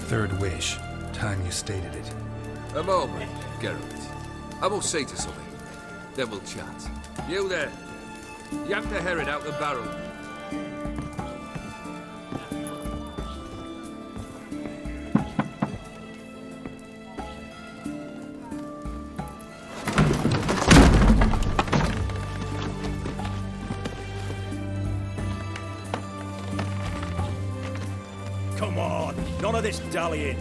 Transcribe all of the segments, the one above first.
third wish. Time you stated it. A moment, Geralt. I must say to something. Then we'll chat. You there. Yank the herring out the barrel. Come on, none of this dallying.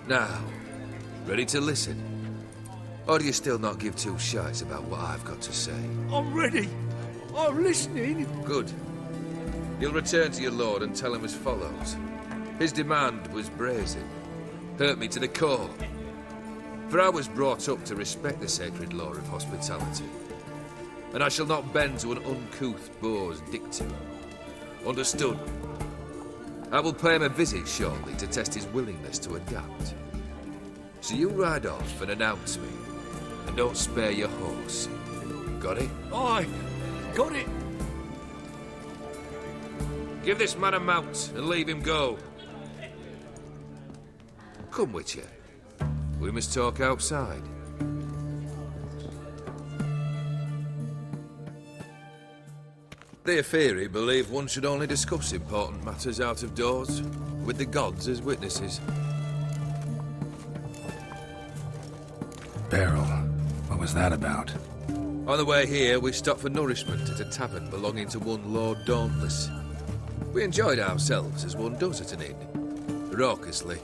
Now, ready to listen? Or do you still not give two shites about what I've got to say? I'm ready. I'm listening. Good. You'll return to your lord and tell him as follows. His demand was brazen. Hurt me to the core. For I was brought up to respect the sacred law of hospitality. And I shall not bend to an uncouth boor's dictum. Understood? I will pay him a visit shortly to test his willingness to adapt. So you ride off and announce me. And don't spare your horse. Got it? Aye, got it. Give this man a mount and leave him go. Come with you. We must talk outside. The Aetheri believe one should only discuss important matters out of doors, with the gods as witnesses. Beryl, what was that about? On the way here, we stopped for nourishment at a tavern belonging to one Lord Dauntless. We enjoyed ourselves as one does at an inn, raucously.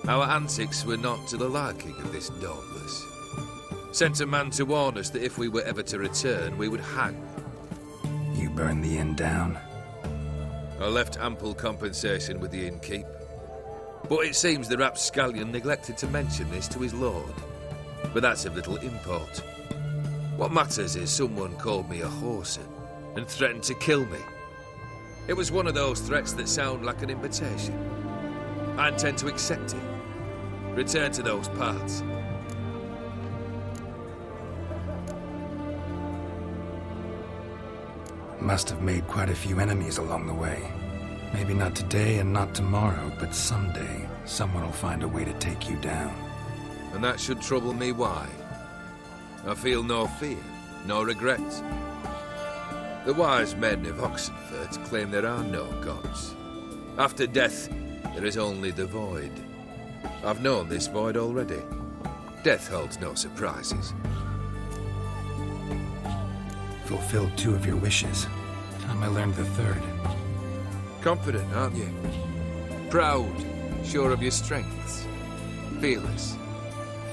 Our antics were not to the liking of this Dauntless. Sent a man to warn us that if we were ever to return, we would hang. You burned the inn down? I left ample compensation with the innkeep. But it seems the rapscallion neglected to mention this to his lord. But that's of little import. What matters is someone called me a whoreson and threatened to kill me. It was one of those threats that sound like an invitation. I intend to accept it. Return to those parts. Must have made quite a few enemies along the way. Maybe not today and not tomorrow, but someday, someone will find a way to take you down. And that should trouble me why? I feel no fear, no regret. The wise men of Oxenfurt claim there are no gods. After death, there is only the void. I've known this void already. Death holds no surprises. Fulfilled 2 of your wishes. Time I learned the 3rd. Confident, aren't you? Proud, sure of your strengths. Fearless.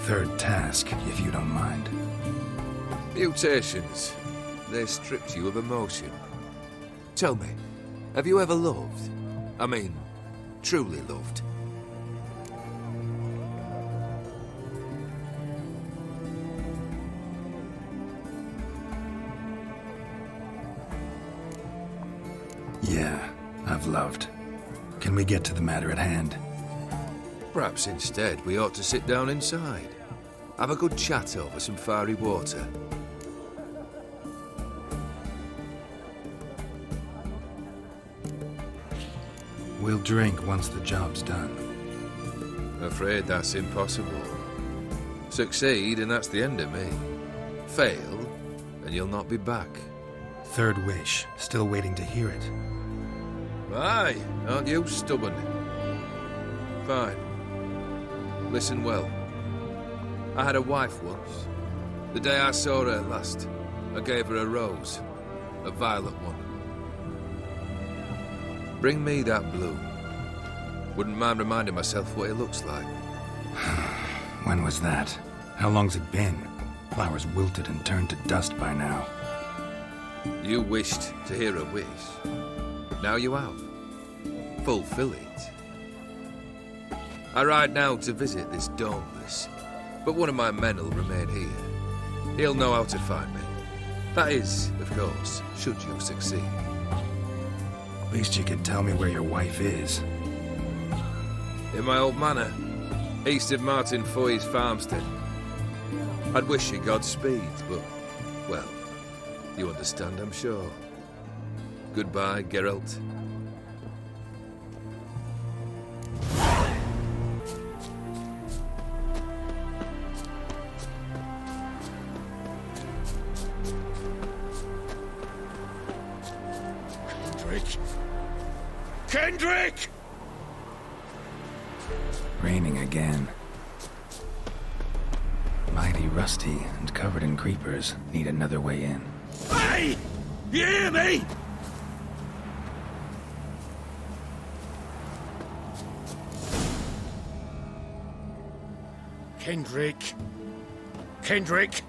3rd task, if you don't mind. Mutations. They stripped you of emotion. Tell me, have you ever loved? I mean, truly loved? Yeah, I've loved. Can we get to the matter at hand? Perhaps instead we ought to sit down inside. Have a good chat over some fiery water. We'll drink once the job's done. Afraid that's impossible. Succeed and that's the end of me. Fail and you'll not be back. 3rd wish, still waiting to hear it. Aye, aren't you stubborn? Fine. Listen well. I had a wife once. The day I saw her last, I gave her a rose. A violet one. Bring me that blue. Wouldn't mind reminding myself what it looks like. When was that? How long's it been? Flowers wilted and turned to dust by now. You wished to hear a wish. Now you have. Fulfill it. I ride now to visit this Dauntless, but one of my men will remain here. He'll know how to find me. That is, of course, should you succeed. At least you could tell me where your wife is. In my old manor, east of Martin Foy's farmstead. I'd wish you Godspeed, but, well, you understand, I'm sure. Goodbye, Geralt. Kendrick! Raining again. Mighty rusty and covered in creepers. Need another way in. Hey! You hear me? Kendrick? Kendrick?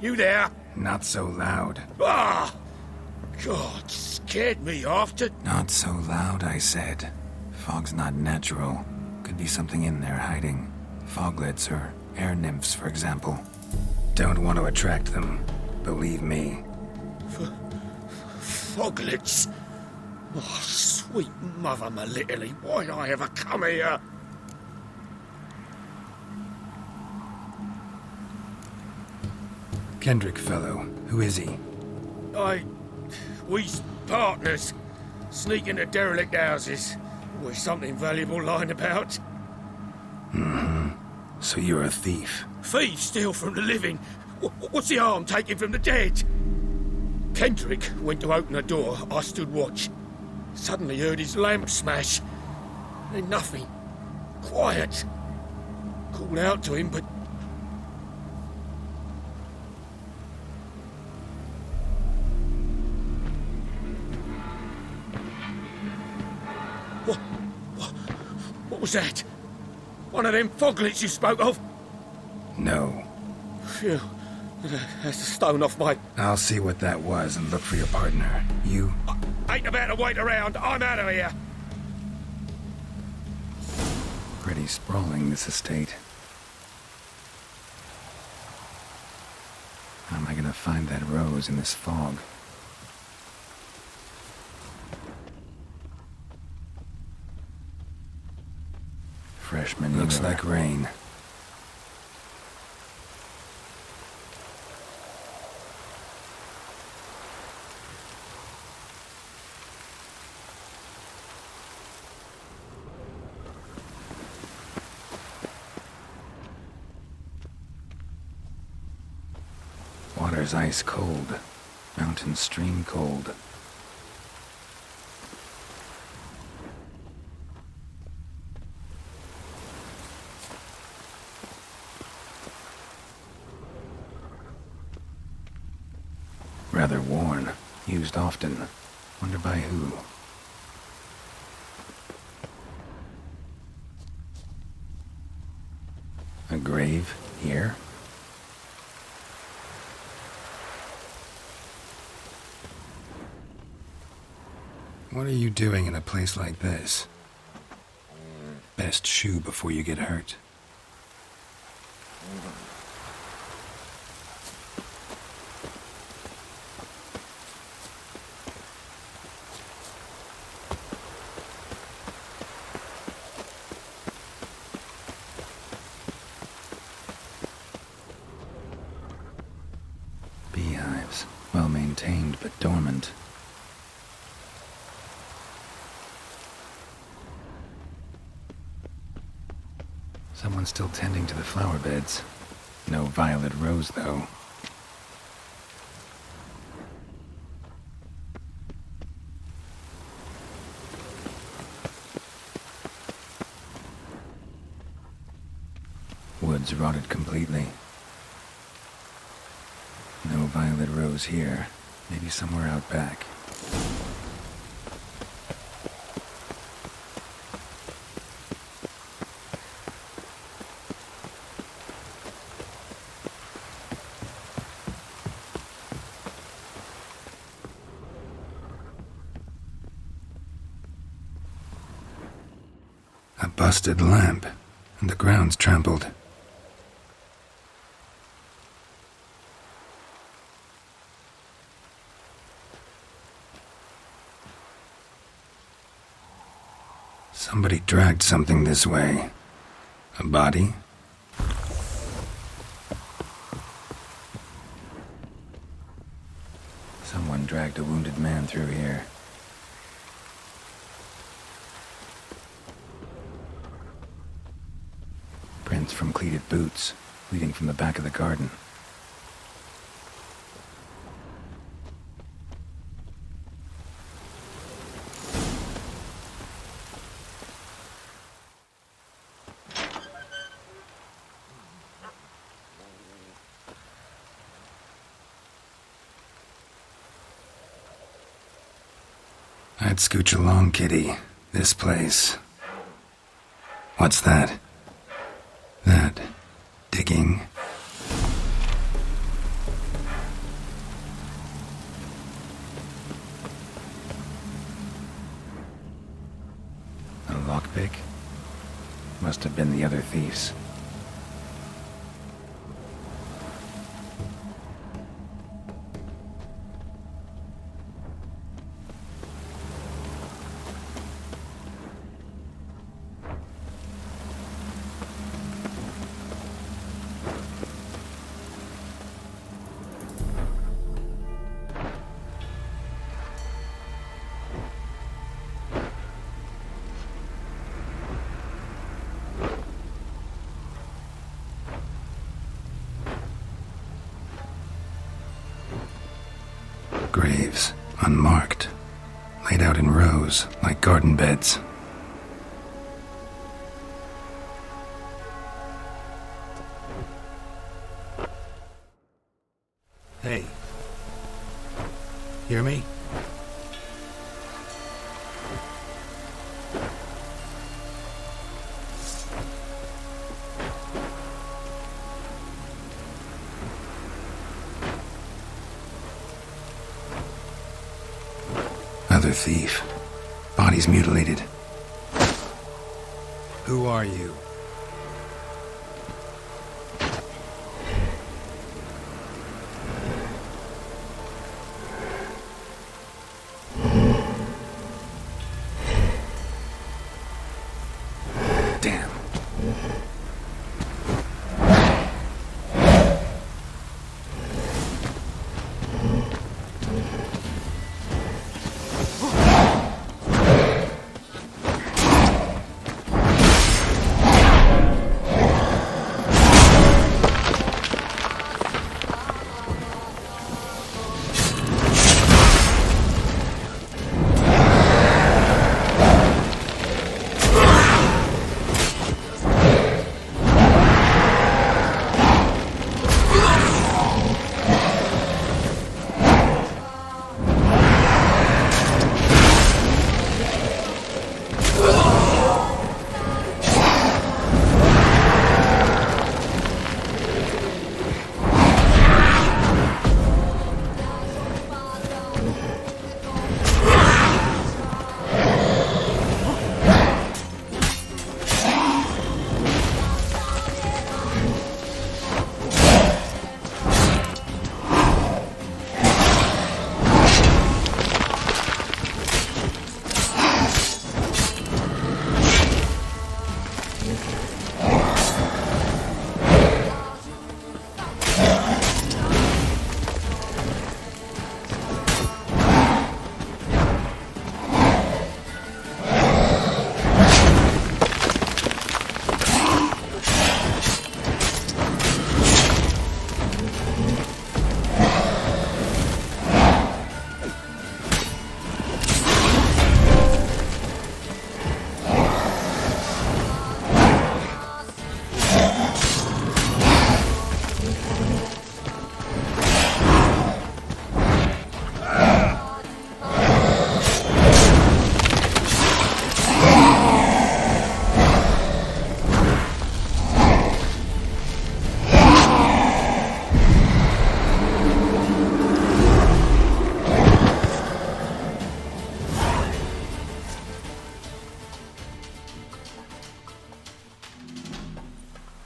You there? Not so loud. Ah! God, scared me after... Not so loud, I said. Fog's not natural. Could be something in there hiding. Foglets or air nymphs, for example. Don't want to attract them. Believe me. Foglets? Oh, sweet mother, my little, why'd I ever come here? Kendrick fellow. Who is he? We's partners. Sneak into derelict houses. With something valuable lying about. Mm-hmm. So you're a thief. Thieves steal from the living. What's the harm taking from the dead? Kendrick went to open a door. I stood watch. Suddenly heard his lamp smash. Then nothing. Quiet. Called out to him, but... What was that? One of them foglets you spoke of? No. Phew. That's a stone off my... I'll see what that was and look for your partner. You? Ain't about to wait around. I'm out of here. Pretty sprawling, this estate. How am I gonna find that rose in this fog? Fresh manure. Looks like rain. Water's ice cold. Mountain stream cold. Rather worn. Used often. Wonder by who. A grave here? What are you doing in a place like this? Best shoe before you get hurt. Beehives, well maintained but dormant. Someone's still tending to the flower beds. No violet rose, though. Woods rotted completely. No violet rose here. Maybe somewhere out back. A busted lamp, and the ground's trampled. Somebody dragged something this way. A body? Something dragged a wounded man through here. Prints from cleated boots, leading from the back of the garden. I'd scooch along, kitty. This place. What's that? That digging. A lockpick? Must have been the other thieves. Graves, unmarked, laid out in rows like garden beds. Hey. Hear me? Another thief. Bodies mutilated. Who are you? Damn.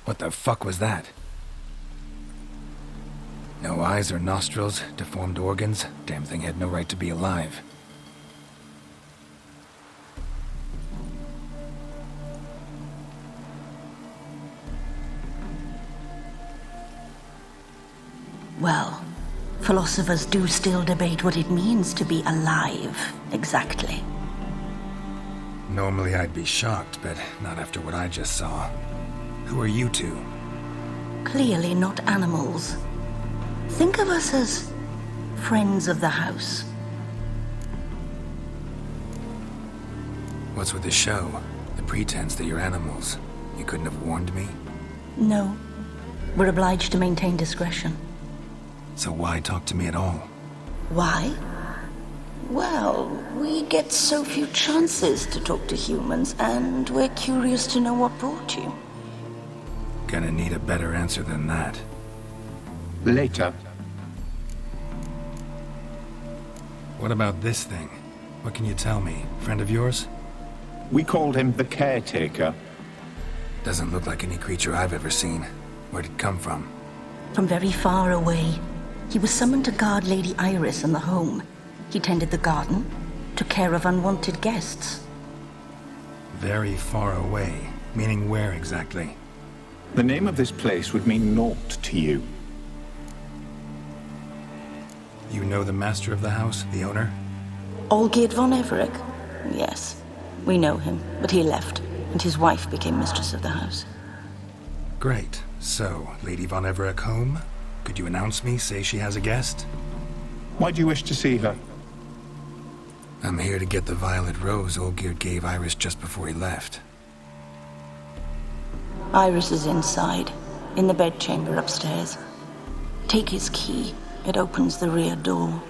What the fuck was that? No eyes or nostrils, deformed organs. Damn thing had no right to be alive. Well, Philosophers do still debate what it means to be alive, exactly. Normally I'd be shocked, but not after what I just saw. Who are you two? Clearly not animals. Think of us as friends of the house. What's with the show? The pretense that you're animals. You couldn't have warned me? No. We're obliged to maintain discretion. So why talk to me at all? Why? Well, we get so few chances to talk to humans, and we're curious to know what brought you. Gonna need a better answer than that. Later. What about this thing? What can you tell me? Friend of yours? We called him the Caretaker. Doesn't look like any creature I've ever seen. Where'd it come from? From very far away. He was summoned to guard Lady Iris and the home. He tended the garden, took care of unwanted guests. Very far away. Meaning where exactly? The name of this place would mean naught to you. You know the master of the house, the owner? Olgierd von Everec? Yes. We know him, but he left, and his wife became mistress of the house. Great. So, Lady von Everec home? Could you announce me, say she has a guest? Why do you wish to see her? I'm here to get the violet rose Olgierd gave Iris just before he left. Iris is inside, in the bedchamber upstairs. Take his key. It opens the rear door.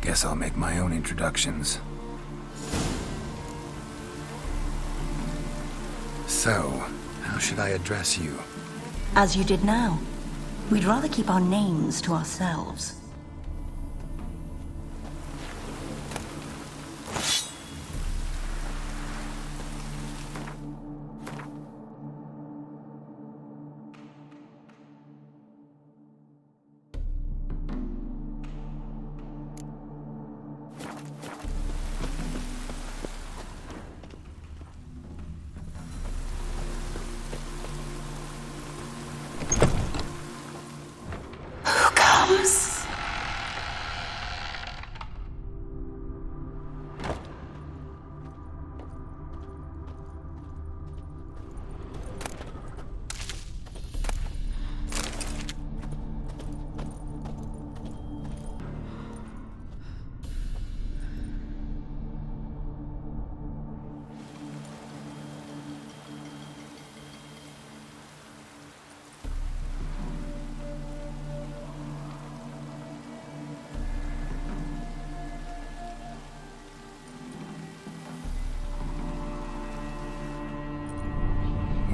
Guess I'll make my own introductions. So, how should I address you? As you did now. We'd rather keep our names to ourselves.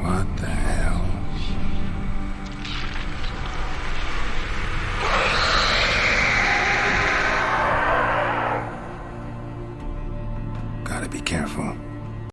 What the